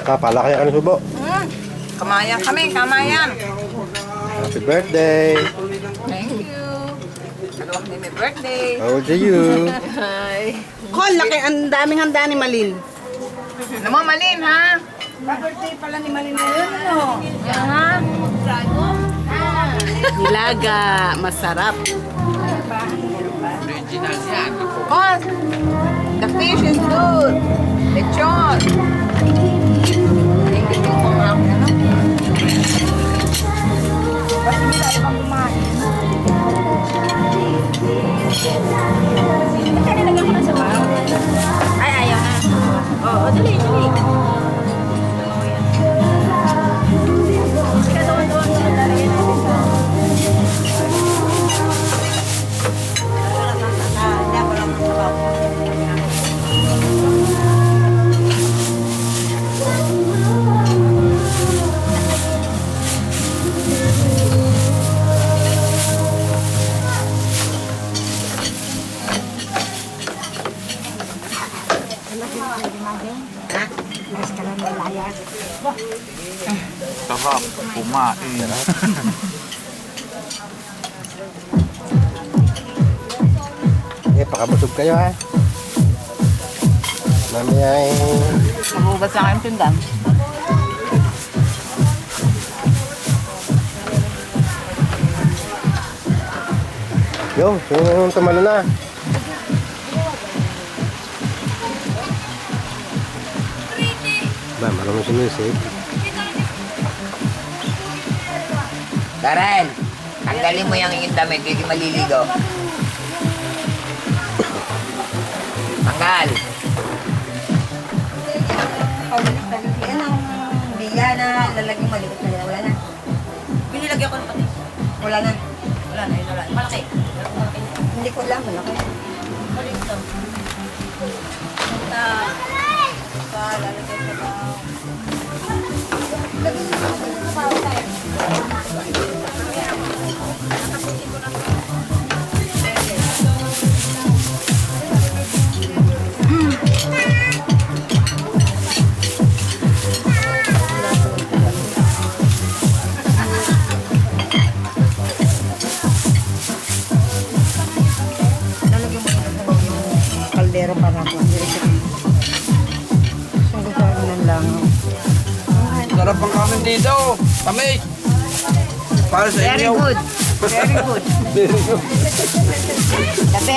Palaki ka ng subo. Kamayan kami, kamayan. Happy birthday. Thank you. Nagawa kami may birthday. How old are you? Hi. Kol, laki, ang daming handa ni Malin. Ano mo, Malin, ha? Birthday pala ni Malin ngayon, ano? Yan, ha? Nilaga, masarap. Oh, the fish is good. Lechon. Thank you po mga ano. Basta hindi tayo pang kumain. Kaya nilagyan ko na sa baho. Ay, ayaw na. Oo, dali, dali. Sige, doon. Lalagyan natin sa... Sarap kumain. Pakabusog kayo ha. Mamaya ay... Mabubat sa akin pinggan. Yung tumalo na. Ba, marunong sumisip. Karen, tanggalin mo yung iyong damit, hindi maliligo. Tanggal. Yan ang biya na lalagyan maliit na yan. Wala na. Pinilagyan ko na pati. Wala na. Wala na, yun wala. Malaki. Hindi ko alam, malaki. Maliit lang. Lalagyan ko na. Kaldero para ako. Siyempre sa amin lang. Sarap ang kanin dito. Kami. Para sa Very inyo. good. Very good. Very good. The best.